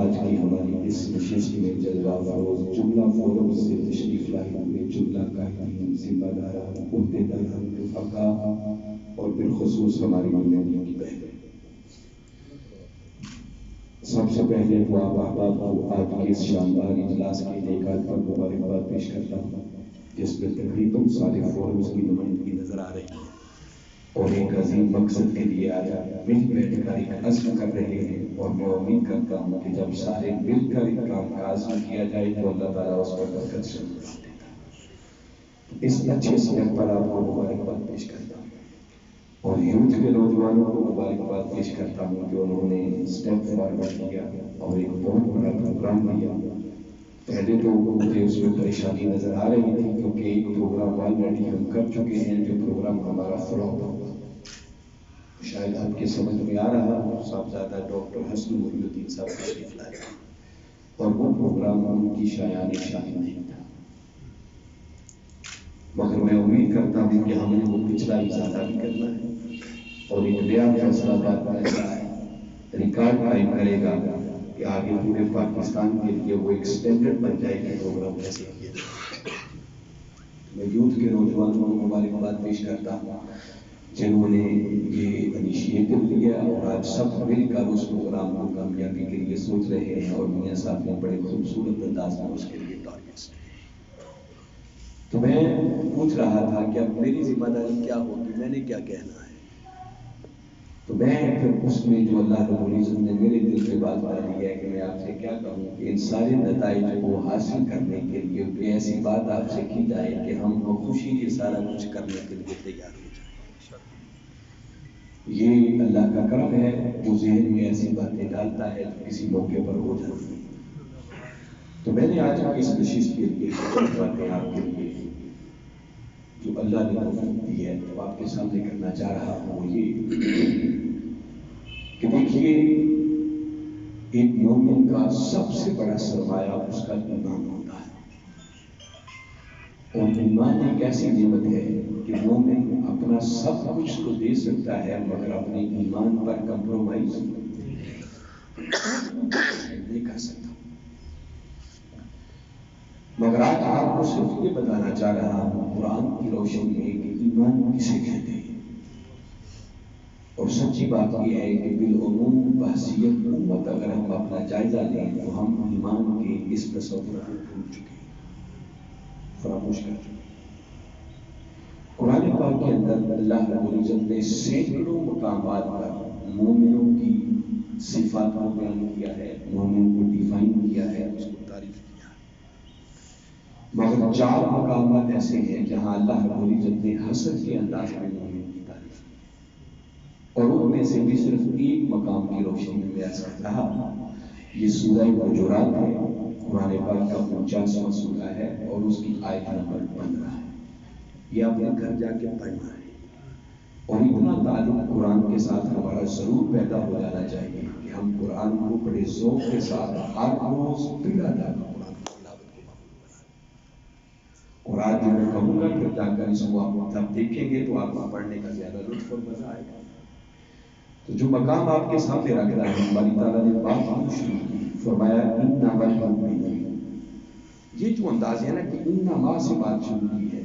آج کی ہماری اس نشست میں جلوہ فروز جملہ فورم سے تشریف لائی ہوئے جملہ قائدین، ذمہ داران، عہدیداران، رفقا اور بالخصوص ہماری ممبرین کی بہن، سب سے پہلے وہ آپ احباب کو آج کے اس شاندار اجلاس کے انعقاد پر مبارکباد پیش کرتا ہوں، جس میں تقریباً سارے فورمز کی نمائندگی نظر آ رہی ہے اور ایک عظیم مقصد کے لیے آج مل بیٹھ کر ایک عزم کر رہے ہیں، اور میں امید کرتا ہوں کہ جب سارے مل کر ایک کام کا عزم کیا جائے تو اللہ تعالیٰ اس پر برکت سے دیتا ہے۔ اس اچھے سبق پر آپ کو مبارکباد پیش کرتا ہوں اور یوتھ کے نوجوانوں کو مبارکباد پیش کرتا ہوں کہ انہوں نے اسٹیپ فارورڈ کیا اور ایک بہت بڑا پروگرام دیا۔ پہلے تو مجھے اس میں پریشانی نظر آ رہی تھی کیونکہ ایک پروگرام آلریڈی ہم کر چکے ہیں، جو پروگرام ہمارا فلاپ ہوا۔ شاید آپ کے سمجھ میں آ رہا ہو، صاحبزادہ ڈاکٹر حسن محی الدین صاحب تشریف لائے اور وہ پروگرام ان کی شایان شان نہیں تھا، مگر میں امید کرتا ہوں کہ ہم نے وہ پچھلا ہی زیادہ بھی کرنا ہے اور ایک نیا فیصلہ بات کا ایسا ہے ریکارڈ قائم کرے گا کہ آگے پورے پاکستان کے لیے وہ ایک سٹینڈرڈ بن جائے کہ پروگرام کیسے کیا جائے۔ میں یوتھ کے نوجوانوں کو مبارکباد پیش کرتا ہوں جنہوں نے یہ انیشیٹو لیا اور آج سب مل کر اس پروگرام کو کامیابی کے لیے سوچ رہے ہیں، اور میاں صاحب نے بڑے خوبصورت انداز میں اس کے لیے ٹارگیٹس دیے۔ تو میں پوچھ رہا تھا کہ اب میری ذمہ داری کیا ہوگی، میں نے کیا کہنا ہے، تو میں پھر اس میں جو اللہ رب العزت نے میرے دل پہ بات ڈالی ہے کہ میں آپ سے کیا کہوں کہ ان سارے نتائج کو حاصل کرنے کے لیے کوئی ایسی بات آپ سے کی جائے کہ ہم خوشی کے سارا کچھ کرنے کے لیے تیار ہو جائیں۔ یہ اللہ کا کرم ہے، وہ ذہن میں ایسی باتیں ڈالتا ہے جو کسی موقع پر ہو جاتی ہیں۔ تو میں نے آج کی اس نشست کے لیے باتیں آپ کے لیے جو اللہ نے توفیق دی ہے تو آپ کے سامنے کرنا چاہ رہا ہوں، وہ یہ کہ دیکھیے ایک مومن کا سب سے بڑا سرمایہ اس کا ایمان ہوتا ہے، اور ایمان ایک ایسی نعمت ہے کہ مومن اپنا سب کچھ تو دے سکتا ہے مگر اپنے ایمان پر کمپرومائز نہیں کر سکتا۔ مگر آج آپ کو صرف یہ بتانا چاہ رہا ہوں قرآن کی روشنی میں کہ ایمان کسے کہتے ہیں، اور سچی بات یہ ہے کہ بالعموم بحثیت امت اگر ہم اپنا جائزہ لیں تو ہم ایمان کے اس تصور کو بھول چکے ہیں، فراموش کر چکے ہیں۔ قرآن پاک کے اندر اللہ رب العزت نے سینکڑوں مقامات پر مومنوں کی صفات کو بیان کیا ہے، مومن کو ڈیفائن کیا ہے، اس کو تعریف کیا ہے، مگر 4 مقامات ایسے ہیں جہاں اللہ رب العزت نے حسد کے انداز میں مومن کی تعریف کی، اور ان میں سے بھی صرف ایک مقام کی روشنی میں عرض کر رہا۔ یہ سورہ حجرات ہے، قرآن پاک کا 49واں سورہ ہے اور اس کی آیت نمبر 15 ہے۔ یہ آپ نے گھر جا کے پڑھنا ہے، اور اتنا تعلق قرآن کے ساتھ ہمارا ضرور پیدا ہو جانا چاہیے کہ ہم قرآن کو بڑے ذوق کے ساتھ ہر روز بلا ڈالا قرآن کی تلاوت کو معمول بنائیں۔ اور آج جو میں کہوں گا پھر جا کر اس کو آپ جب دیکھیں گے تو آپ کو پڑھنے کا زیادہ لطف اور مزہ آئے گا۔ تو جو مقام آپ کے سامنے رکھ رہا ہے، ہماری تعالیٰ نے بات شروع کی، فرمایا انما المؤمنون۔ یہ جو انداز ہے نا کہ انما سے بات شروع کی ہے،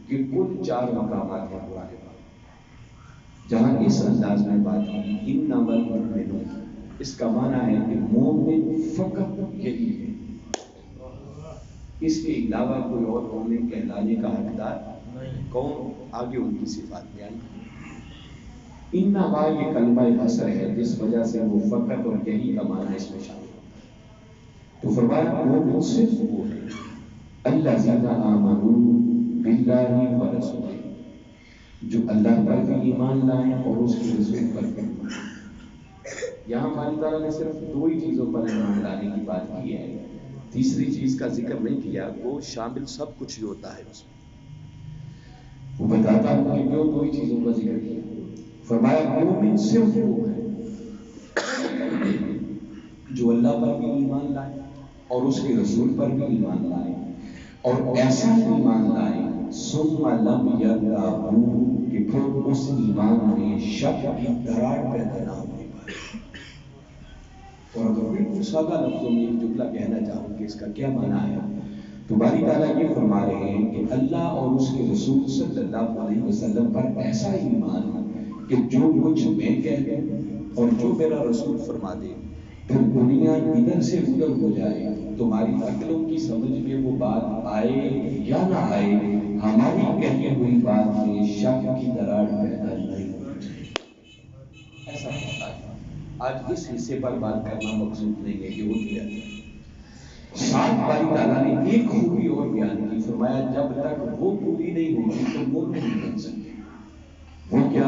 یہ کل 4 مقامات ہیں قرآن پاک جہاں اس انداز میں بات کی انما المؤمنون، اس کا معنی ہے کہ مومن فقط یہی ہے، اس کے علاوہ کوئی اور مومن کہلانے کا حقدار کون؟ آگے ان کی صفات بیان کی۔ انما یہ کلمہ حصر ہے جس وجہ سے وہ فقط اور یہی کا معنی اس میں شامل ہوتا ہے۔ تو فرمایا مومن صرف وہ ہے الذین آمنوا باللہ ورسولہ، جو اللہ پر بھی ایمان لائیں اور اس کے رسول پر بھی ایمان لائیں۔ یہاں ہماری تعالیٰ نے صرف 2 ہی چیزوں پر ایمان لانے کی بات کی ہے، تیسری چیز کا ذکر نہیں کیا، وہ شامل سب کچھ جو ہوتا ہے اس میں۔ وہ بتاتا ہوں کہ کیوں 2 ہی چیزوں کا ذکر کیا۔ فرمایا مومن صرف وہ ہے جو اللہ پر بھی ایمان لائے اور اس کے رسول پر بھی ایمان لائے، اور ایسا ایمان لائے ثم لم یرتابوا کہ پھر اس ایمان میں شک کی دراڑ پیدا نہ ہونے پائے۔ اور اگر بالکل سادہ لفظوں میں ایک جملہ کہنا چاہوں کہ اس کا کیا معنی ہے تو باری تعالیٰ یہ فرما رہے ہیں کہ اللہ اور اس کے رسول صلی اللہ علیہ وسلم پر ایسا ایمان کہ جو کچھ میں کہہ دوں اور جو میرا رسول فرما دے پھر دنیا ادھر سے ادھر ہو جائے تمہاری عقلوں کی سمجھ میں وہ بات آئے یا نہ آئے ہماری کہی ہوئی بات میں شک کی دراڑ پیدا نہیں ہوتی ایسا ہوتا ہے۔ آج اس حصے پر بات کرنا مقصود نہیں ہے کہ وہ کیا ہے۔ ساتھ باری تعالیٰ نے ایک خوبی اور بیان کی، فرمایا جب تک وہ پوری نہیں ہوگی تو مومن نہیں بن سکتے۔ وہ کیا؟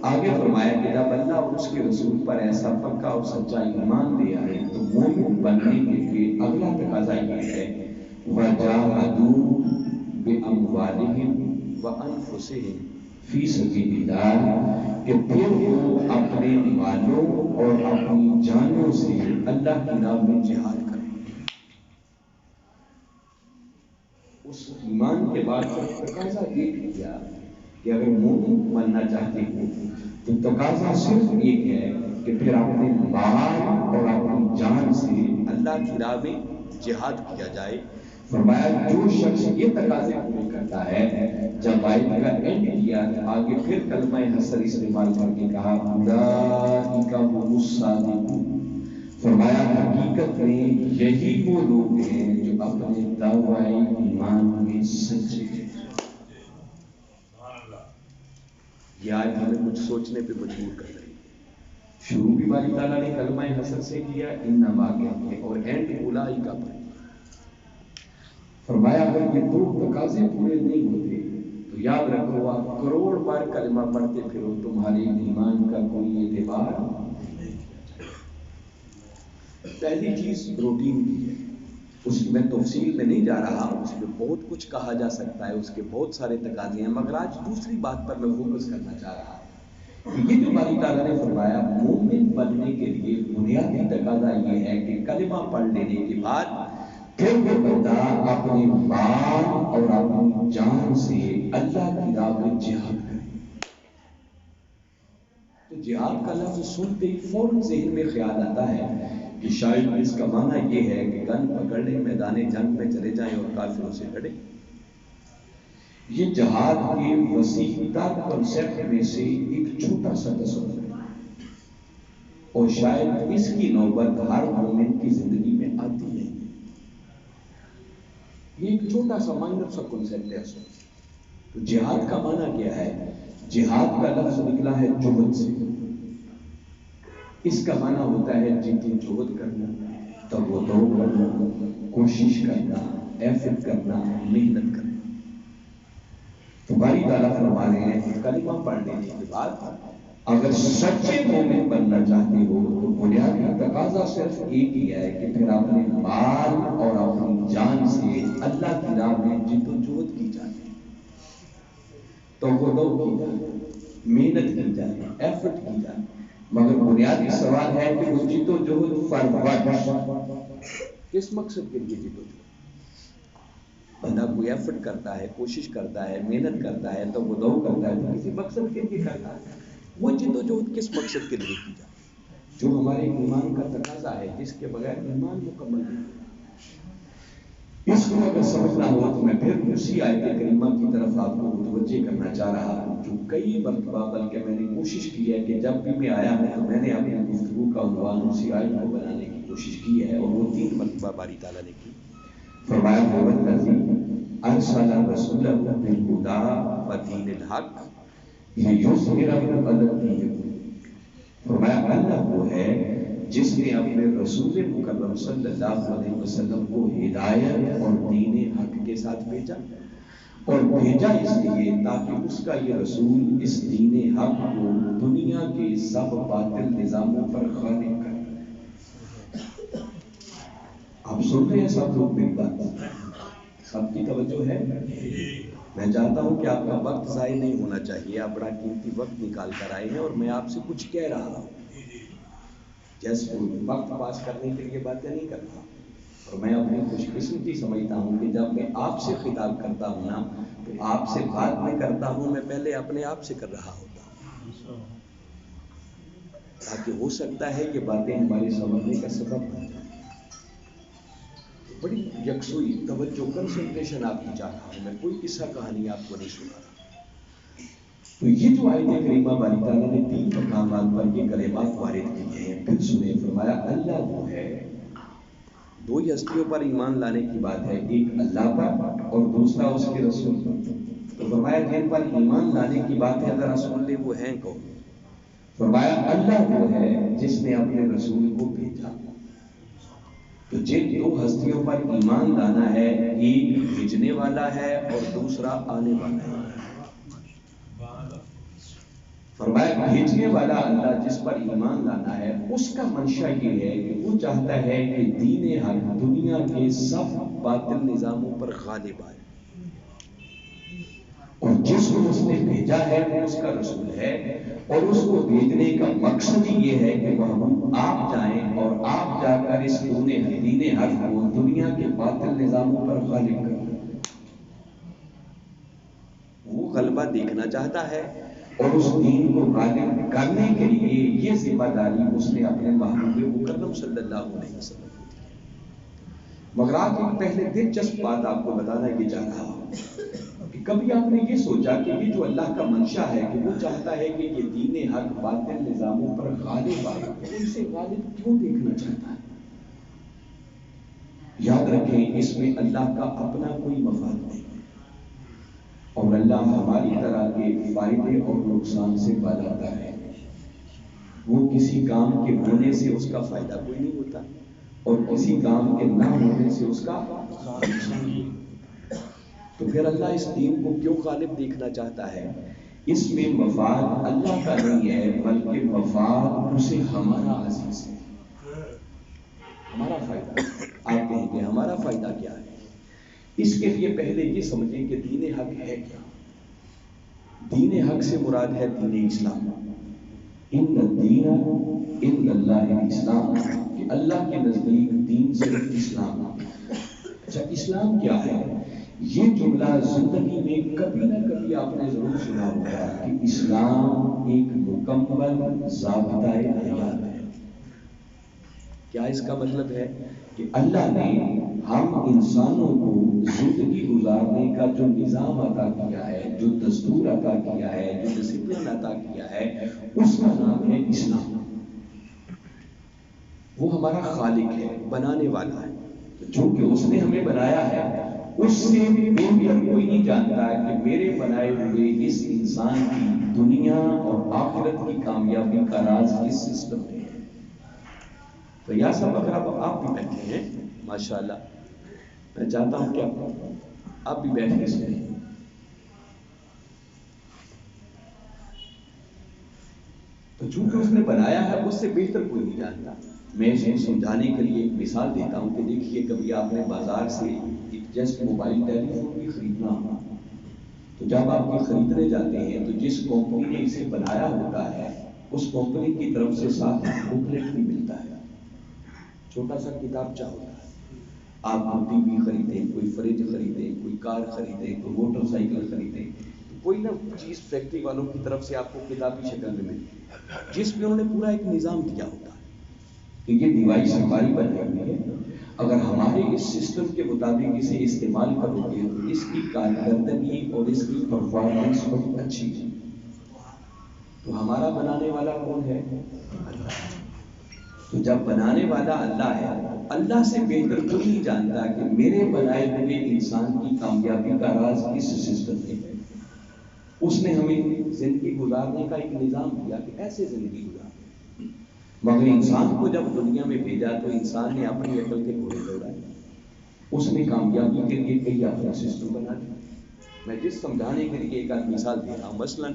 آگے فرمایا کہ جب اللہ اور اس کے رسول پر ایسا پکا اور سچا ایمان لے آئے تو مومن بننے کے لیے اگلا تقاضا یہ ہے وَجَاهَدُوا بِأَمْوَالِهِمْ وَأَنفُسِهِمْ فی سبیل اللہ، کہ پھر وہ اپنے مالوں اور اپنی جانوں سے اللہ کی راہ میں جہاد کریں۔ اس ایمان کے بعد تقاضا یہ کیا کہ اگر مومن بننا چاہتے ہو تو تقاضا صرف ایک ہے کہ پھر اپنے مال اور اپنی جان سے اللہ کی راہ میں جہاد کیا جائے۔ فرمایا جو شخص یہ تقاضے پورے کرتا ہے، جب آیت کا اینڈ کیا آگے پھر کلمہ حسر استعمال کر کے کہا اولئک هم الصادقون، فرمایا حقیقت میں یہی وہ لوگ ہیں جو اپنے دعوی ایمان میں سچے ہیں۔ یہ آج ہمیں کچھ سوچنے پہ مجبور کر رہی ہے۔ شروع بھی باری تعالیٰ نے کلمہ حسر سے کیا انما کے اور اینڈ اولئک پر فرمایا اگر یہ دو تقاضے پورے نہیں ہوتے تو یاد رکھو آپ کروڑ بار کلمہ پڑھتے پھرو تمہارے ایمان کا کوئی اعتبار نہیں۔ پہلی چیز روٹین کی ہے، اس میں تفصیل میں نہیں جا رہا، اس میں بہت کچھ کہا جا سکتا ہے، اس کے بہت سارے تقاضے ہیں، مگر آج دوسری بات پر میں فوکس کرنا چاہ رہا ہوں۔ یہ جو باری تعالیٰ نے فرمایا مومن بننے کے لیے بنیادی تقاضا یہ ہے کہ کلمہ پڑھ لینے کے بعد پھر وہ بندہ اپنے مال اور اپنی جان سے اللہ کی راہ میں جہاد کرے۔ تو جہاد کا لفظ سنتے ہی فوراً ذہن میں خیال آتا ہے کہ شاید اس کا معنی یہ ہے کہ گن پکڑ لیں، میدان جنگ میں چلے جائیں اور کافروں سے لڑیں۔ یہ جہاد کے وسیع تر کنسیپٹ میں سے ایک چھوٹا سا تصور ہے، اور شاید اس کی نوبت ہر مومن کی زندگی میں آتی نہیں۔ یہ ایک چھوٹا سا مائنر سا کنسیپٹ ہے اصل۔ تو جہاد کا معنی کیا ہے؟ جہاد کا لفظ نکلا ہے جہد سے۔ اس کا معنی ہوتا ہے جہد کرنا، توجہ کرنا، کوشش کرنا، ایفرٹ کرنا، محنت کرنا۔ تو باری تعالیٰ فرما رہے ہیں کہ کلمہ پڑھ لینے کے بعد اگر سچے مومن بننا چاہتے ہو تو بنیادی تقاضا صرف ایک ہی ہے کہ پھر اپنے مال اور اپنی جان سے اللہ کی راہ میں جدوجہد کی جائے، توجہ کی جائے، محنت کی جائے، ایفرٹ کی جائے۔ مگر بنیادی سوال ہے کہ وہ جدوجہد فار واٹ، کس مقصد کے لیے جدوجہد؟ بندہ کوئی ایفرٹ کرتا ہے، کوشش کرتا ہے، محنت کرتا ہے، توجہ کرتا ہے تو کسی مقصد کے لیے کرتا ہے۔ وہ جدوجہد کس مقصد کے لیے کی جائے؟ جو ہمارے ایمان کا تقاضا ہے، جس کے بغیر ایمان مکمل نہیں۔ اس کو اگر سمجھنا ہو تو میں پھر اسی آیت کریمہ کی طرف آپ کو متوجہ کرنا چاہ رہا ہوں، جو کئی مرتبہ بلکہ میں نے کوشش کی ہے کہ جب بھی میں آیا ہوں تو میں نے اپنی گفتگو کا عنوان اسی آیت کو بنانے کی کوشش کی ہے، اور وہ 3 مرتبہ باری تعالیٰ نے کی۔ فرمایا وَالَّذِي أَرْسَلَ رَسُولَهُ بِالْهُدَىٰ وَدِينِ الْحَقِّ لِيُظْهِرَهُ عَلَى الدِّينِ كُلِّهِ۔ فرمایا اللہ وہ ہے جس نے اپنے رسول مکرم صلی اللہ علیہ وسلم کو ہدایت اور دین حق کے ساتھ بھیجا، اور بھیجا اس لیے تاکہ اس کا یہ رسول اس دین حق کو دنیا کے سب باطل نظاموں پر غالب کرے۔ آپ سن رہے ہیں سب لوگ میری بات؟ سب کی توجہ ہے؟ میں چاہتا ہوں کہ آپ کا وقت ضائع نہیں ہونا چاہیے، آپ بڑا قیمتی وقت نکال کر آئے ہیں اور میں آپ سے کچھ کہہ رہا ہوں، جیسے وقت پاس کرنے کے لیے باتیں نہیں کرتا۔ اور میں اپنی خوش قسمتی سمجھتا ہوں کہ جب میں آپ سے خطاب کرتا ہوں نا تو آپ سے بات میں کرتا ہوں، میں پہلے اپنے آپ سے کر رہا ہوتا ہوں۔ تاکہ ہو سکتا ہے کہ باتیں ہمارے سمجھنے کا سبب بن جائیں. بڑی یکسوئی توجہ کنسنٹریشن آپ کی چاہتا ہوں میں، کوئی قصہ کہانی آپ کو نہیں سنا رہا. تو یہ جو آیت کریمہ باری تعالیٰ نے 3 مقامات پر یہ کلمات وارد کیے ہیں. پھر سنیں، فرمایا اللہ وہ ہے. 2 ہی ہستیوں پر ایمان لانے کی بات ہے، ایک اللہ پر اور دوسرا اس کے رسول پر. تو فرمایا جن پر ایمان لانے کی بات ہے ذرا سن لے وہ ہیں کون. فرمایا اللہ وہ ہے جس نے اپنے رسول کو بھیجا. تو جن 2 ہستیوں پر ایمان لانا ہے، ایک بھیجنے والا ہے اور دوسرا آنے والا ہے. فرمایا بھیجنے والا اللہ جس پر ایمان لانا ہے اس کا منشا یہ ہے کہ وہ چاہتا ہے کہ دین حق دنیا کے سب باطل نظاموں پر غالب آئے، اور جس کو اس نے بھیجا ہے وہ اس کا رسول ہے، اور اس کو بھیجنے کا مقصد ہی یہ ہے کہ وہ آپ جائیں اور آپ جا کر اس دین حق کو دنیا کے باطل نظاموں پر غالب کریں. وہ غلبہ دیکھنا چاہتا ہے اور اس دین کو غالب کرنے کے لیے یہ ذمہ داری اس نے اپنے محبوب مکرم صلی اللہ علیہ وسلم کو دی. مگر آج ایک پہلے دلچسپ بات آپ کو بتانا یہ چاہ رہا ہوں کہ کبھی آپ نے یہ سوچا کہ یہ جو اللہ کا منشا ہے کہ وہ چاہتا ہے کہ یہ دین حق باطل نظاموں پر غالب آئے، وہ اسے غالب کیوں دیکھنا چاہتا ہے؟ یاد رکھیں اس میں اللہ کا اپنا کوئی مفاد نہیں، اور اللہ ہماری طرح کے فائدے اور نقصان سے بالاتا ہے. وہ کسی کام کے ہونے سے اس کا فائدہ کوئی نہیں ہوتا اور کسی کام کے نہ ہونے سے اس کا نقصان نہیں. تو پھر اللہ اس دین کو کیوں غالب دیکھنا چاہتا ہے؟ اس میں مفاد اللہ کا نہیں ہے بلکہ مفاد اسے ہمارا عزیز ہے، ہمارا فائدہ. آپ کہیں گے ہمارا فائدہ کیا ہے؟ اس کے لیے پہلے یہ سمجھیں کہ دین حق ہے کیا. دین حق سے مراد ہے دین اسلام. ان الدین عند اللہ الاسلام، کہ اللہ کے نزدیک دین صرف اسلام. اچھا اسلام کیا ہے؟ یہ جملہ زندگی میں کبھی نہ کبھی آپ نے ضرور سنا ہوگا کہ اسلام ایک مکمل ضابطۂ حیات ہے. کیا اس کا مطلب ہے کہ اللہ نے ہم انسانوں کو زندگی گزارنے کا جو نظام عطا کیا ہے، جو دستور عطا کیا ہے، جو ڈسپلن عطا کیا ہے، اس کا نام ہے اسلام. وہ ہمارا خالق ہے، بنانے والا ہے. چونکہ اس نے ہمیں بنایا ہے، اس سے بہتر کوئی نہیں جانتا کہ میرے بنائے ہوئے اس انسان کی دنیا اور آخرت کی کامیابی کا راز کس سسٹم میں ہے. تو یا سب اگر آپ بھی بیٹھے ہیں ماشاءاللہ، میں چاہتا ہوں کہ آپ بھی بیٹھ کے سنیں. تو چونکہ اس نے بنایا ہے اس سے بہتر کوئی نہیں جانتا. میں اسے سمجھانے کے لیے ایک مثال دیتا ہوں کہ دیکھیے کبھی آپ نے بازار سے جسٹ موبائل ٹیلی فون بھی خریدنا ہو، تو جب آپ یہ خریدنے جاتے ہیں تو جس کمپنی نے اسے بنایا ہوتا ہے اس کمپنی کی طرف سے ساتھ بکلیٹ بھی ملتا ہے، چھوٹا سا کتابچہ ہوتا ہے. آپ ٹی وی خریدیں، کوئی فریج خریدیں، کوئی کار خریدیں، کوئی موٹر سائیکل خریدیں، کوئی نہ چیز فیکٹری والوں کی طرف سے آپ کو کتابی شکل میں ملتی ہے جس میں انہوں نے پورا ایک نظام دیا ہوتا ہے کہ یہ ڈیوائس ہماری بنائی ہوئی ہے، اگر ہمارے اس سسٹم کے مطابق اسے استعمال کرو گے تو اس کی کارکردگی اور اس کی پرفارمنس بہت اچھی ہے. تو ہمارا بنانے والا کون ہے؟ اللہ. تو جب بنانے والا اللہ ہے، اللہ سے بہتر کوئی نہیں جانتا کہ میرے بنائے ہوئے انسان کی کامیابی کا راز کس سسٹم میں ہے. اس نے ہمیں زندگی گزارنے کا ایک نظام دیا کہ ایسے زندگی گزار. مگر انسان کو جب دنیا میں بھیجا تو انسان نے اپنی عقل کے گھوڑے دوڑائے، اس نے کامیابی کے لیے کئی اپنا سسٹم بنا دیا. میں جس سمجھانے کے لیے ایک آدھ مثال دے رہا ہوں، مثلا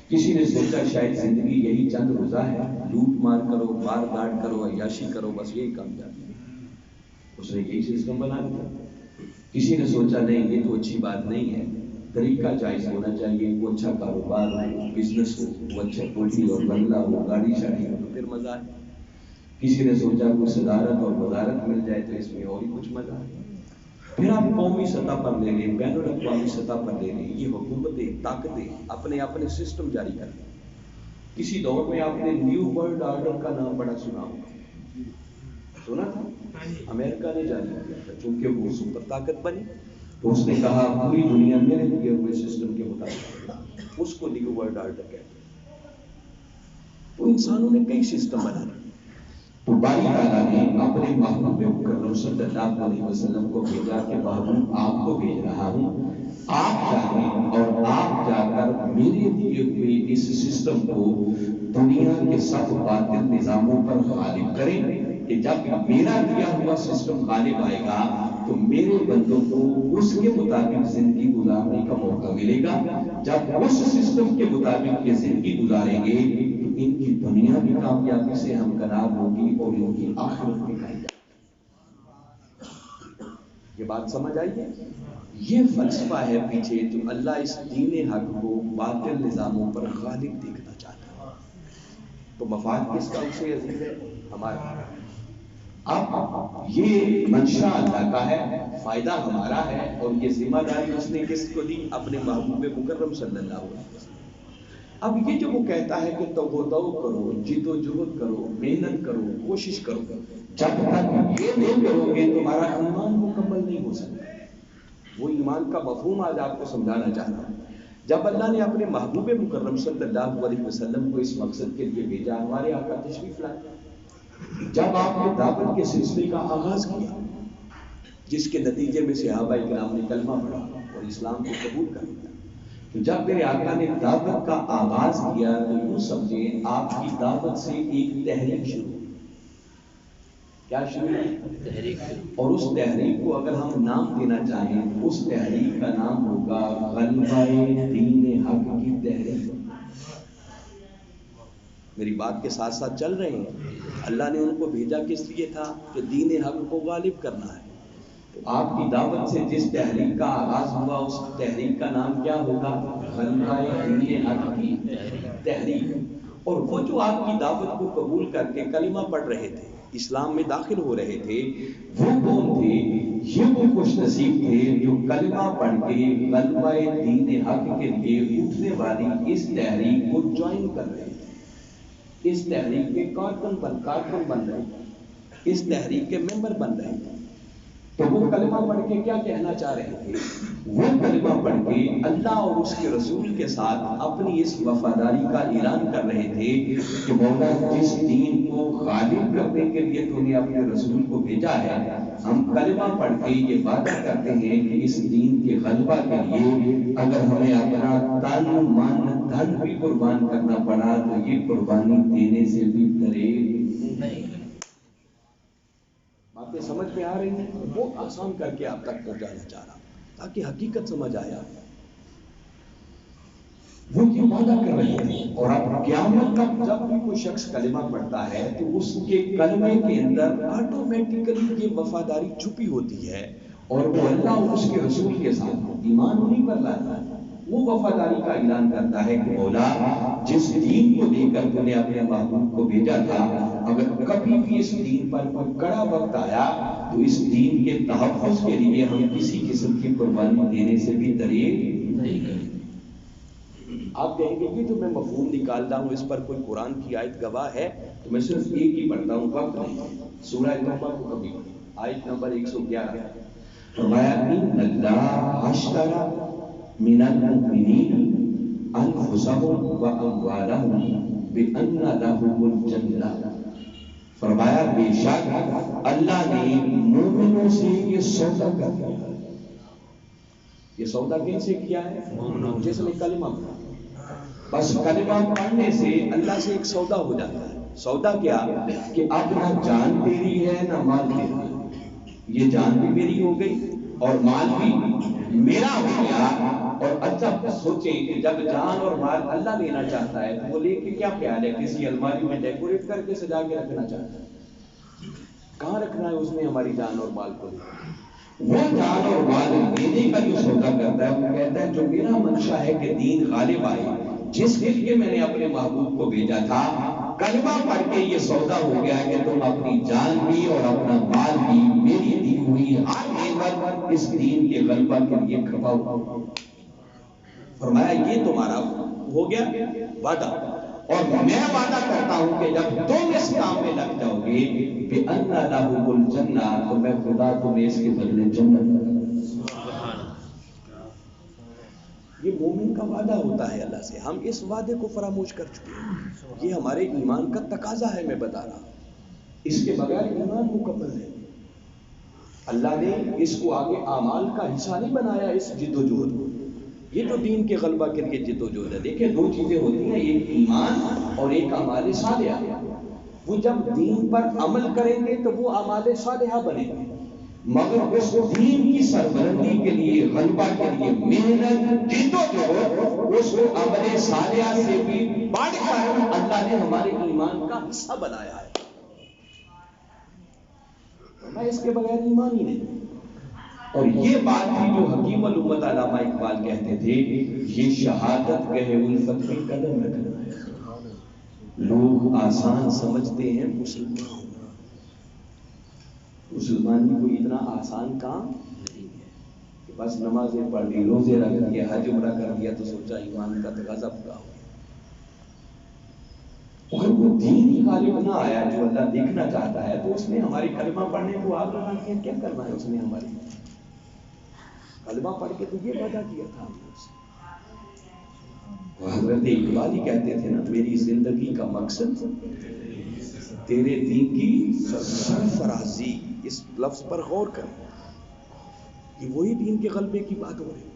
کسی نے سوچا شاید زندگی یہی چند روزہ ہے، لوٹ مار کرو، مار داڑ کرو، عیاشی کرو، بس یہی کامیابی ہے. اس نے یہی سسٹم بنا دیا. کسی نے سوچا نہیں یہ تو اچھی بات نہیں ہے، طریقہ جائز ہونا چاہیے، وہ اچھا کاروبار ہو، بزنس ہو، وہ اچھا کوٹھی اور بنگلہ ہو، گاڑی شاڑی ہو تو پھر مزہ ہے. کسی نے سوچا کوئی صدارت اور وزارت مل جائے تو اس میں اور ہی کچھ مزہ ہے. پھر آپ قومی سطح پر لے لیں، بین الاقوامی سطح پر لے لیں، یہ حکومتیں طاقتیں اپنے اپنے سسٹم جاری کر دیں. کسی دور میں آپ نے نیو ورلڈ آرڈر کا نام بڑا سنا ہوگا، سنا تھا؟ امریکہ نے جاری کیا تھا، چونکہ وہ سپر طاقت بنی تو اس نے کہا پوری دنیا میرے دیے ہوئے سسٹم کے مطابق، اس کو نیو ورلڈ آرڈر کہتے ہیں۔ تو انسانوں نے کئی سسٹم بنائے، تو باری تعالیٰ نے اپنے محبوب مکرم صلی اللہ علیہ وسلم کو بھیجا کہ محبوب آپ کو بھیج رہا ہوں، آپ جائیں اور آپ جا کر میرے دیے ہوئے اس سسٹم کو دنیا کے سب باطل نظاموں پر غالب کریں، کہ جب میرا دیا ہوا سسٹم غالب آئے گا تو میرے بندوں کو اس کے مطابق زندگی گزارنے کا موقع ملے گا، جب اس سسٹم کے مطابق یہ زندگی گزاریں گے تو ان کی دنیا بھی کامیابی سے ہمکنار ہوگی اور ان کی آخرت بھی کامیابی۔ یہ بات سمجھ آئی ہے؟ یہ فلسفہ ہے پیچھے جو اللہ اس دین حق کو باطل نظاموں پر غالب دیکھنا چاہتا ہے۔ تو مفاد کس کا اسے عزیز ہے؟ ہمارا۔ اب یہ منشا اللہ کا ہے، فائدہ ہمارا ہے، اور یہ ذمہ داری اس نے کس کو دی؟ اپنے محبوب مکرم صلی اللہ علیہ وسلم۔ اب یہ جو وہ کہتا ہے کہ توبہ کرو، جد و جہد کرو، محنت کرو، کوشش کرو، جب تک یہ نہیں کرو گے تمہارا ایمان مکمل نہیں ہو سکتا۔ وہ ایمان کا مفہوم آج آپ کو سمجھانا چاہتا ہوں۔ جب اللہ نے اپنے محبوب مکرم صلی اللہ علیہ وسلم کو اس مقصد کے لیے بھیجا، ہمارے آقا تشریف لائے، جب آپ نے دعوت کے سلسلے کا آغاز کیا، جس کے نتیجے میں صحابہ اکرام نے کلمہ پڑھا اور اسلام کو قبول کر لیا، تو جب میرے آقا نے دعوت کا آغاز کیا تو یوں سمجھیں آپ کی دعوت سے ایک تحریک شروع ہوئی۔ کیا شروع ہوئی؟ تحریک۔ اور اس تحریک کو اگر ہم نام دینا چاہیں تو اس تحریک کا نام ہوگا غلبہ دین حق کی تحریک۔ میری بات کے ساتھ ساتھ چل رہے ہیں؟ اللہ نے ان کو بھیجا کس لیے تھا؟ کہ دین حق کو غالب کرنا ہے۔ تو آپ کی دعوت سے جس تحریک کا آغاز ہوا اس تحریک کا نام کیا ہوگا؟ غلبہ دین حق کی تحریک۔ اور وہ جو آپ کی دعوت کو قبول کر کے کلمہ پڑھ رہے تھے، اسلام میں داخل ہو رہے تھے، وہ کون تھے؟ یہ وہ خوش نصیب تھے جو کلمہ پڑھ کے غلبہ دین حق کے لیے اٹھنے والی اس تحریک کو جوائن کر رہے تھے، اس تحریک کے کارکن بن رہے تھے، اس تحریک کے ممبر بن رہے تھے۔ تو وہ کلمہ پڑھ کے کیا کہنا چاہ رہے تھے؟ وہ کلمہ پڑھ کے اللہ اور اس کے رسول کے ساتھ اپنی اس وفاداری کا اعلان کر رہے تھے کہ مولا جس دین کو غالب کرنے کے لیے تو نے اپنے رسول کو بھیجا ہے، ہم کلمہ پڑھ کے یہ وعدہ کرتے ہیں کہ اس دین کے غلبہ کے لیے اگر ہمیں اپنا تن من دھن بھی قربان کرنا پڑا تو یہ قربانی دینے سے بھی دریغ نہیں۔ باتیں سمجھ میں آ رہی ہیں؟ بہت آسان کر کے آپ تک پہنچانا چاہ رہا ہوں تاکہ حقیقت سمجھ آیا۔ وہ یہ وعدہ کر رہے ہیں، اور اب قیامت تک جب بھی کوئی شخص کلمہ پڑھتا ہے تو اس کے کلمے کے اندر آٹومیٹیکلی یہ وفاداری چھپی ہوتی ہے، اور وہ اللہ اور اس کے رسول کے ساتھ ایمان انہیں پر لاتا ہے۔ وہ وفاداری کا اعلان کرتا ہے کہ مولا جس دین کو لے کر تو نے اپنے محبوب کو بھیجا تھا، اگر کبھی بھی اس دین پر کوئی کڑا وقت آیا تو اس دین کے تحفظ کے لیے ہم کسی قسم کی قربانی دینے سے بھی دریغ نہیں کریں۔ آپ کہیں گے کہ جو میں مفہوم نکالتا ہوں اس پر کوئی قرآن کی آیت گواہ ہے؟ تو میں صرف ایک ہی پڑھتا ہوں، وقت نہیں۔ سورہ توبہ کو کبھی آیت نمبر 111 فرمایا ان اللہ اشتری من المؤمنین انفسهم واموالهم بان لهم الجنہ۔ فرمایا بے شک اللہ نے مومنوں سے یہ سودا کر دیا۔ یہ سودا کن سے کیا ہے؟ مومنوں، جس نے کلمہ پڑھا۔ بس کلمہ پڑھنے سے اللہ سے ایک سودا ہو جاتا ہے۔ سودا کیا؟ کہ اب نہ جان تیری ہے نہ مال تیرا ہے۔ یہ جان بھی میری ہو گئی اور مال بھی میرا ہو گیا۔ اور اچھا سوچیں کہ جب جان اور مال اللہ لینا چاہتا ہے تو وہ لے کے کیا خیال ہے؟ کسی الماری میں ڈیکوریٹ کر کے سجا کے رکھنا چاہتا ہے؟ کہاں رکھنا ہے اس نے ہماری جان اور مال کو؟ وہ جان اور مال لینے کا جو سودا کرتا ہے وہ کہتا ہے جو میرا منشا ہے کہ دین غالب آئے، جس کے لیے میں نے اپنے محبوب کو بھیجا تھا، کلمہ پڑھ کے یہ سودا ہو گیا کہ تم اپنی جان بھی اور اپنا مال بھی میری دی ہوئی ہر نعمت اس دین کے غلبہ کے لیے کھپاؤ۔ فرمایا یہ تمہارا ہو گیا وعدہ۔ اور میں وعدہ کرتا ہوں کہ جب تم اس کام میں لگ جاؤ گے بِأَنَّ لَهُمُ الْجَنَّةَ تو میں خدا تمہیں اس کے بدلے جنت دوں گا۔ یہ مومن کا وعدہ ہوتا ہے اللہ سے، ہم اس وعدے کو فراموش کر چکے ہیں۔ یہ ہمارے ایمان کا تقاضا ہے، میں بتا رہا ہوں، اس کے بغیر ایمان مکمل ہے۔ اللہ نے اس کو آگے اعمال کا حصہ نہیں بنایا، اس جد و جہد کو۔ یہ تو دین کے غلبہ کے لیے جد و جہد ہے۔ دیکھیں دو چیزیں ہوتی ہیں، ایک ایمان اور ایک اعمال صالحہ۔ وہ جب دین پر عمل کریں گے تو وہ اعمال صالحہ بنے گے، مگر اس دین کی سربلندی کے لیے، غلبہ کے لیے محنت جد و جہد، اس کو عمل صالحہ سے بھی بڑھ کر اللہ نے ہمارے ایمان کا حصہ بنایا ہے، اس کے بغیر ایمان ہی نہیں۔ اور یہ بات بھی جو حکیم الامت علامہ اقبال کہتے تھے، یہ شہادت گہ الفت میں قدم رکھنا ہے۔ لوگ آسان سمجھتے ہیں مسلمان ہونا، مسلمانی کوئی اتنا آسان کام نہیں ہے کہ بس نمازیں پڑھ لی، روزے رکھ لیے، حج عمرہ کر لیا تو سوچا ایمان کا تقاضا پورا ہو گیا۔ اگر وہ دین ہی غالب نہ آیا جو اللہ دیکھنا چاہتا ہے تو اس نے ہماری کلمہ پڑھنے کو آگ لگا دیا، کیا کرنا ہے اس نے؟ ہماری کلمہ پڑھ کے تو یہ وعدہ کیا تھا ہم نے اس سے۔ حضرت اقبال ہی کہتے تھے نا، میری زندگی کا مقصد تیرے دین کی سرفرازی۔ اس لفظ پر غور کریں، یہ وہی دین کے غلبے کی بات ہو رہی ہے۔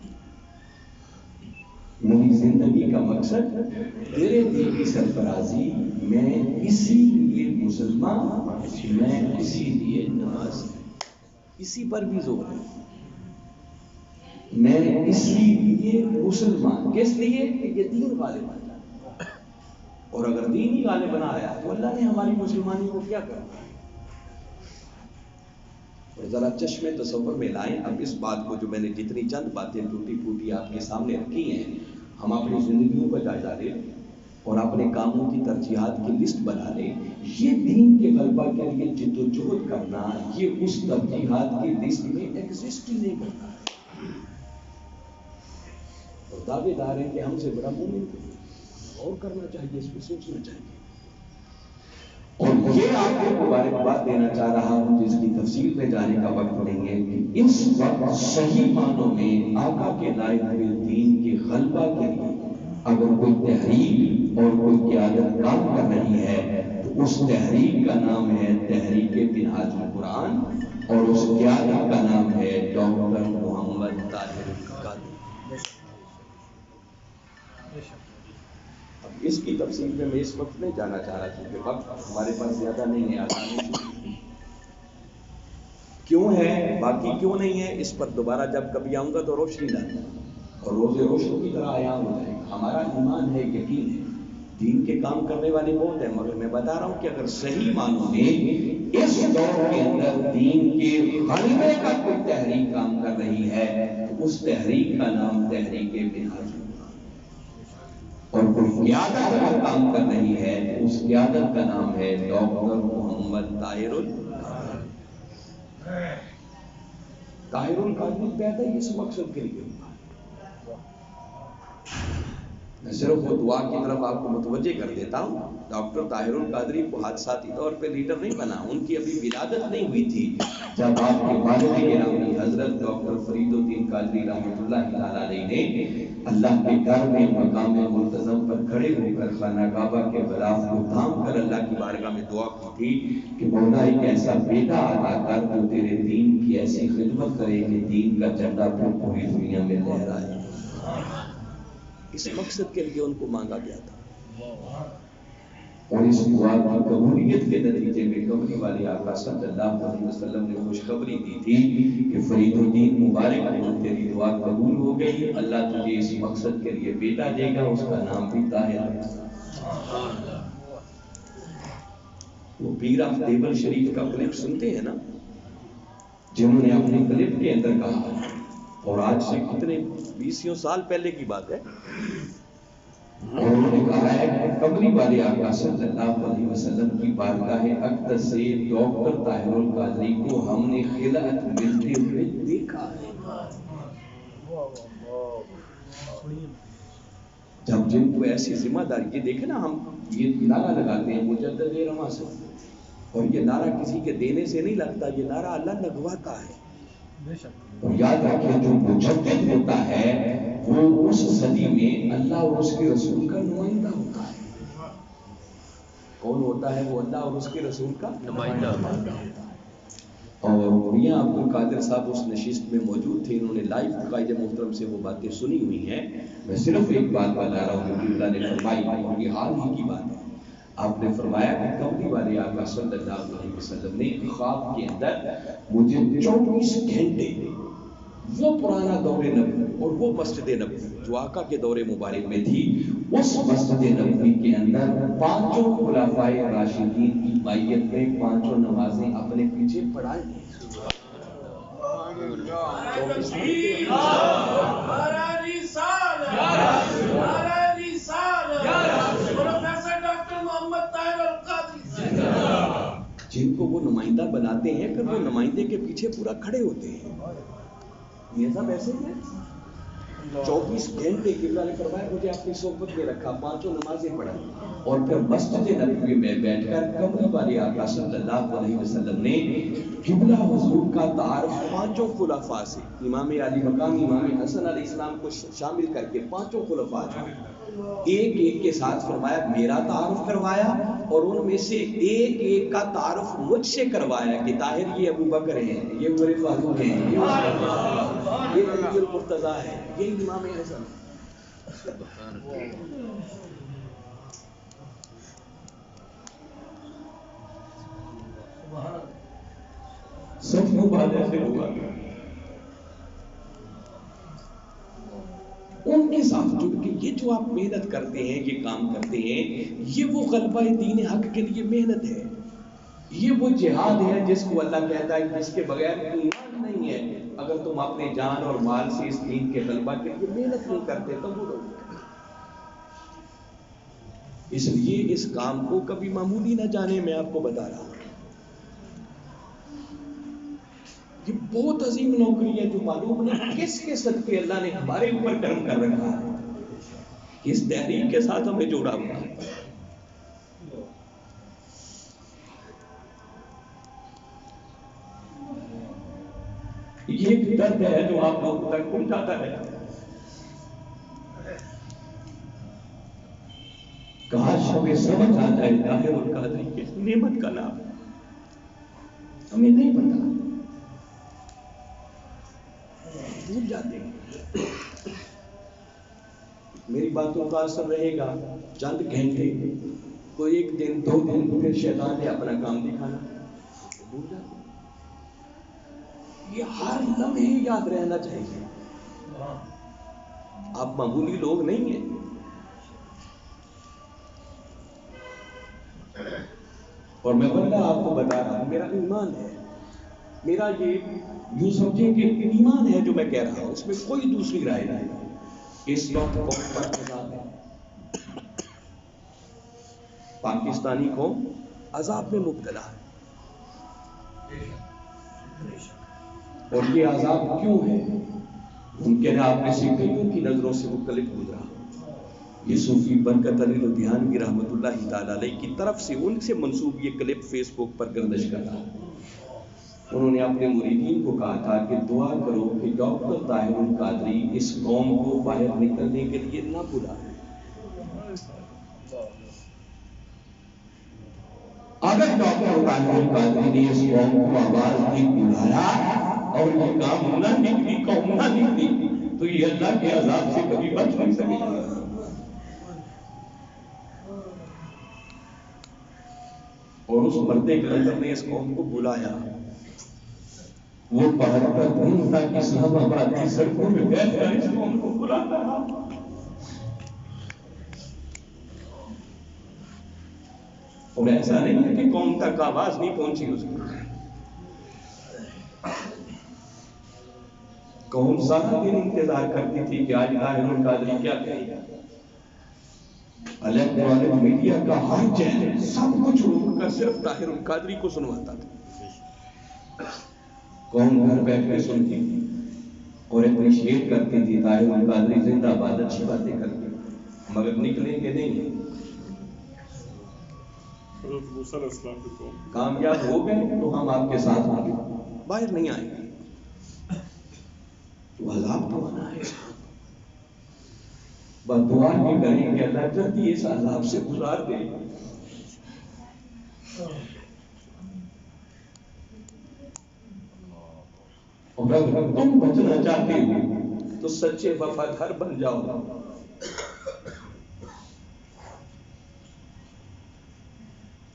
میری زندگی کا مقصد تیرے دین کی سرفرازی، میں اسی لیے مسلمان، میں اسی لیے نمازی، اسی پر بھی زور ہے، میں اسی لیے مسلمان۔ کس لیے؟ کہ یہ دین غالب آ جائے، اور اگر دین ہی غالب نہ آیا تو اللہ نے ہماری مسلمانی کو کیا کرنا؟ ذرا چشم تصور میں لائیں اب اس بات کو، جو میں نے جتنی چند باتیں ٹوٹی پھوٹی آپ کے سامنے رکھی ہیں، ہم اپنی زندگیوں کا جائزہ لیں اور اپنے کاموں کی ترجیحات کی لسٹ بنا لیں۔ یہ دین کے غلبہ کے لیے جد و جہد کرنا، یہ اس ترجیحات کی لسٹ میں ایگزسٹ ہی نہیں کرتا ہے، اور دعوے دار ہیں کہ ہم سے بڑا مومن اور کرنا چاہیے، اس کو سوچنا چاہیے۔ اور یہ آپ کو مبارکباد دینا چاہ رہا ہوں، جس کی تفصیل میں جانے کا وقت نہیں ہے، کہ اس وقت صحیح معنوں میں آقا کے لائے ہوئے دین کے غلبہ کے لیے اگر کوئی تحریک اور کوئی قیادت کام کر رہی ہے تو اس تحریک کا نام ہے تحریک منہاج القرآن، اور اس قیادت کا نام ہے ڈاکٹر محمد طاہر القادری۔ اب اس کی تفصیل میں اس وقت نہیں جانا چاہ رہا کیونکہ وقت ہمارے پاس زیادہ نہیں ہے، آسانی سے کیوں ہے، باقی کیوں نہیں ہے، اس پر دوبارہ جب کبھی آؤں گا تو روشنی لانا، اور روز روشن کی طرح عیاں ہو جائے گا۔ ہمارا ایمان ہے، یقین ہے، دین کے کام کرنے والے بہت ہیں، مگر میں بتا رہا ہوں کہ اگر صحیح معنوں میں اس دور کے اندر دین کے غلبے کا کوئی تحریک کام کر رہی ہے تو اس تحریک کا نام تحریک منہاج القرآن، اور کوئی قیادت اگر کام کر رہی ہے تو اس قیادت کا نام ہے ڈاکٹر محمد طاہر القادری۔ طاہر القادری پیدا ہی اس مقصد کے لیے ہوا۔ میں صرف وہ دعا کی طرف آپ کو متوجہ کر دیتا ہوں، ڈاکٹر طاہر القادری کو حادثاتی طور پہ لیڈر نہیں بنا، ان کی ابھی ولادت نہیں ہوئی تھی جب آپ کے والد گرامی حضرت ڈاکٹر فرید الدین قادری رحمۃ اللہ تعالیٰ علیہ نے اللہ کے گھر میں مقام ملتزم پر کھڑے ہو کر خانہ کعبہ کے غلاف کو تھام کر اللہ کی بارگاہ میں دعا کی تھی کہ مولا ایک ایسا بیٹا عطا کر جو تیرے دین کی ایسی خدمت کرے کہ دین کا جھنڈا پوری دنیا میں لہرائے۔ اس مقصد کے لیے ان کو مانگا گیا تھا، اور اس دعا کی قبولیت کے نتیجے میں کمری والے آقا صلی اللہ علیہ وسلم نے خوشخبری دی تھی کہ فرید الدین مبارک، تیری دعا قبول ہو گئی، اللہ تجھے اس مقصد کے لیے بیٹا دے گا، اس کا نام بھی طاہر ہے۔ وہ پیر آف دیوبند شریف کا کلپ سنتے ہیں نا، جنہوں نے اپنے کلپ کے اندر کہا، اور آج سے کتنے 20 سال پہلے کی بات ہے، انہوں نے کہا ہے کہ قبری والے آقا صلی اللہ علیہ وسلم کی بارگاہ اقدس سے ڈاکٹر طاہر القادری کو ہم نے خلعت ملتے ہوئے دیکھا ہے۔ جب جن کو ایسی ذمہ داری، یہ دیکھیں نا، ہم یہ نعرہ لگاتے ہیں مجدد رواں سے، اور یہ نعرہ کسی کے دینے سے نہیں لگتا، یہ نعرہ اللہ لگواتا ہے۔ اور یاد رکھیں جو مجدد ہوتا ہے وہ اس صدی میں اللہ اور اس کے رسول کا نمائندہ ہوتا ہے۔ کون ہوتا ہے وہ؟ اللہ اور اس کے رسول کا نمائندہ ہوتا ہے۔ اور میاں عبد القادر صاحب اس نشست میں موجود تھے، انہوں نے لائیو قائد محترم سے وہ باتیں سنی ہوئی ہیں۔ میں صرف ایک بات بتا رہا ہوں کہ اللہ نے فرمائی، اور یہ حال ہی کی بات ہے۔ آپ نے فرمایا کہ کملی والے آقا صلی اللہ علیہ وسلم نے خواب کے اندر مجھے 24 گھنٹے وہ پرانا دور نبوی اور وہ مسجد نبوی جو آقا کے دور مبارک میں تھی، اس مسجد نبوی کے اندر 5 خلفائے راشدین کی مائیت میں 5 نمازیں اپنے پیچھے پڑھائیں گے۔ جن کو وہ نمائندہ بناتے ہیں پھر وہ نمائندے کے پیچھے پورا کھڑے ہوتے ہیں۔ یہ سب ایسے ہیں 24 گھنٹے کی اللہ نے فرمایا مجھے اپنی صحبت میں رکھا، 5 نمازیں پڑھائی، اور پھر مسجد نبوی میں بیٹھ کر کملی والے آقا صلی اللہ علیہ وسلم نے قبلہ حضور کا تعارف 5 خلفاء سے، امام علی مقام امام حسن علیہ السلام کو شامل کر کے 5 خلفاء ایک ایک کے ساتھ فرمایا میرا تعارف کروایا، اور ان میں سے ایک ایک کا تعارف مجھ سے کروایا کہ طاہر یہ ابو بکر ہیں، یہ عمر فاروق ہیں، یہ علی المرتضیٰ ہے، یہ امام حسن۔ سب کو بات ایسے ہوگا، ان کے ساتھ جڑ کے یہ جو آپ محنت کرتے ہیں، یہ کام کرتے ہیں، یہ وہ غلبہ دین حق کے لیے محنت ہے، یہ وہ جہاد ہے جس کو اللہ کہتا ہے جس کے بغیر ایمان نہیں ہے۔ اگر تم اپنے جان اور مال سے اس دین کے غلبہ کے لیے محنت نہیں کرتے تو وہ لوگ، اس لیے اس کام کو کبھی معمولی نہ جانے، میں آپ کو بتا رہا ہوں یہ بہت عظیم نوکری ہے جو معلوم نہیں کس کے صدقے اللہ نے ہمارے اوپر کرم کر رکھا ہے، کس تحریک کے ساتھ ہمیں جوڑا ہوا ہے۔ یہ ایک درد ہے جو آپ لوگوں تک پہنچاتا ہے۔ کاش ہمیں سمجھ آ جائے طاہر القادری کی نعمت کا نام، ہمیں نہیں پتا، بھول جاتے ہیں۔ میری باتوں کا اثر رہے گا چند گھنٹے، کوئی 1 دن 2 دن، پھر شیطان نے اپنا کام دکھانا، بھول جاتے ہیں۔ یہ ہر لمحے یاد رہنا چاہیے، آپ معمولی لوگ نہیں ہیں۔ اور میں بندہ آپ کو بتا رہا ہوں میرا ایمان ہے، میرا یہ یوں سمجھیں کہ ایمان ہے جو میں کہہ رہا ہوں، اس میں کوئی دوسری رائے نہیں۔ اس وقت قوم پر عذاب ہے، پاکستانی قوم عذاب میں مبتلا ہے، اور یہ عذاب کیوں ہے؟ ممکن ہے آپ میں سے کئیوں کی نظروں سے مختلف گزرا، یہ صوفی برکت علی لدھیانوی رحمۃ اللہ تعالی علیہ کی طرف سے ان سے منسوب یہ کلپ فیس بک پر گردش کر رہا ہے۔ انہوں نے اپنے مریدین کو کہا تھا کہ دعا کرو کہ ڈاکٹر طاہر القادری اس قوم کو باہر نکلنے کے لیے نہ بلائے۔ اگر ڈاکٹر طاہر القادری نے اس قوم کو آواز دی بلایا اور یہ کام نہ نکلی، قوم نہ نکلی، تو یہ اللہ کے عذاب سے کبھی بچ نہیں سکے گا۔ اور اس مردے کلندر نے اس قوم کو بلایا، وہ 72 دن تک اسلام آباد کی سڑکوں میں بیٹھ کر اس قوم کو بلاتا رہا، اور ایسا نہیں ہے کہ قوم تک آواز نہیں پہنچی اس کی، قوم سارا دن انتظار کرتی تھی کہ آج طاہر القادری کیا کہے گا۔ الیکٹرانک میڈیا کا ہر چینل سب کچھ روک کر صرف طاہر القادری کو سنواتا تھا، قوم گھر بیٹھ کے سنتی تھی اور اپریشیٹ کرتی تھی، طاہر القادری زندہ باد، اچھی باتیں کرتی۔ مگر نکلیں گے نہیں. حضرت موسیٰ علیہ السلام کی قوم کامیاب ہو گئے تو ہم آپ کے ساتھ آگے باہر نہیں آئیں گے. تو عذاب تو آنا ہے. بس دعا یہ کریں کہ اللہ جلدی اس عذاب سے گزار دے. اور اگر تم بچنا چاہتے ہو تو سچے وفادار بن جاؤ.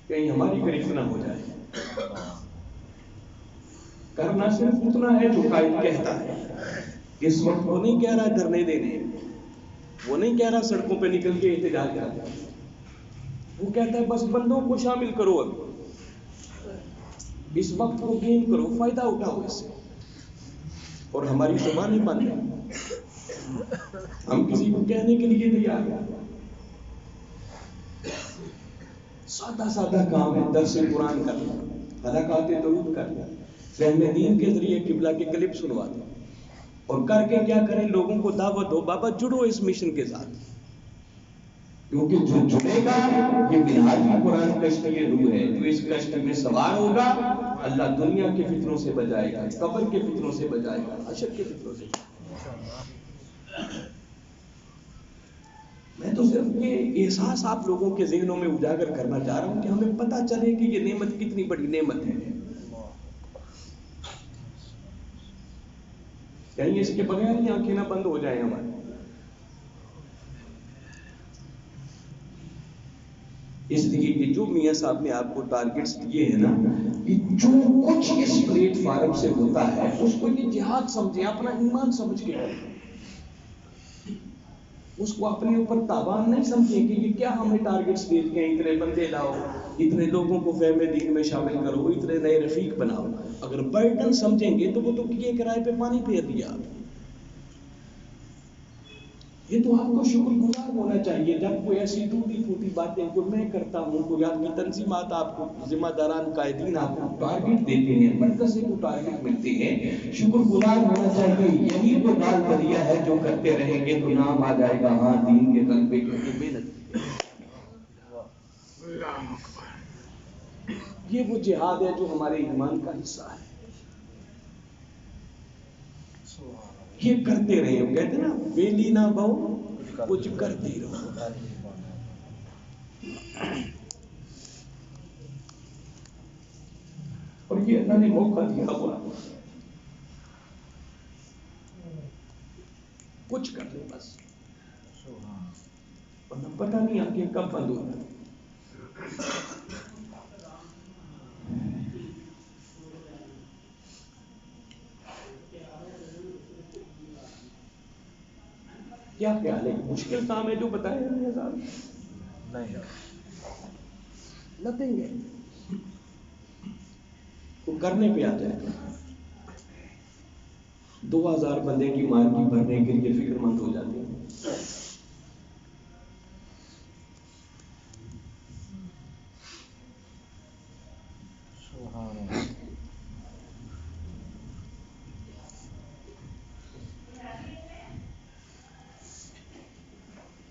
کہیں ہماری گرفت نہ ہو جائے. کرنا صرف اتنا ہے جو قائد کہتا ہے. اس وقت وہ نہیں کہہ رہا دھرنے دینے, وہ نہیں کہہ رہا سڑکوں پہ نکل کے احتجاج کرنا. وہ کہتا ہے بس بندوں کو شامل کرو, اب اس وقت کو گین کرو, فائدہ اٹھاؤ اس سے. اور ہماری زبانیں بند ہیں, ہم کسی کو کہنے کے لیے تیار ہیں. سادہ سادہ کام ہے, درس قرآن کرنا, حلقات درود کرنا, فہم دین کے ذریعے قبلہ کے کلپ سنوا دو, اور کر کے کیا کریں, لوگوں کو دعوت دو, بابا جڑو اس مشن کے ساتھ. کیونکہ جو جڑے گا یہ بنیادی قرآن کشتی روح ہے. جو اس کشتی میں سوار ہوگا اللہ دنیا کے فتنوں سے بچائے گا, قبر کے فتنوں سے بچائے گا, حشر کے فتنوں سے. میں تو صرف یہ احساس آپ لوگوں کے ذہنوں میں اجاگر کرنا چاہ رہا ہوں کہ ہمیں پتہ چلے کہ یہ نعمت کتنی بڑی نعمت ہے. کہیں اس کے بغیر ہی آنکھیں نہ بند ہو جائیں ہماری. اس لیے کہ جو میاں صاحب نے آپ کو ٹارگٹس دیے ہیں نا, کہ جو کچھ اس پلیٹ فارم سے ہوتا ہے اس کو یہ جہاد سمجھیں, اپنا ایمان سمجھ کے کریں. اس کو اپنے اوپر تاوان نہیں سمجھیں کہ یہ کیا ہمیں ٹارگٹس دے کے اتنے بندے لاؤ, اتنے لوگوں کو فہم دین میں شامل کرو, اتنے نئے رفیق بناؤ. اگر برڈن سمجھیں گے تو وہ تو یہ کرائے پہ پانی پھیر دیا. یہ تو آپ کو شکر گزار ہونا چاہیے جب کوئی ایسی ٹوٹی پھوٹی باتیں کوئی میں کرتا ہوں, کوئی آپ کی تنظیمات آپ کو, ذمہ داران قائدین آپ کو ٹارگٹ دیتے ہیں, مرکز کو ٹارگٹ ملتے ہیں. شکر گزار ہونا چاہیے. یہی وہ دال دریا ہے جو کرتے رہیں گے تو نام آ جائے گا, ہاں دین کے غلبے کے لیے محنت. یہ وہ جہاد ہے جو ہمارے ایمان کا حصہ ہے. یہ کرتے رہے. ہم کہتے ہیں نا ویلی نہ بہو, کچھ کرتے رہو. اور یہ اللہ نے موقع دیا ہوا, کچھ کر لیں بس, ورنہ پتہ نہیں آگے کب بند ہوتا. کیا خیال ہے, مشکل کام ہے جو بتایا نہیں صاحب؟ نتھنگ ہے. وہ کرنے پہ آ جائے. 2000 بندے کی مارکی بھرنے کے لیے فکر مند ہو جاتے ہیں.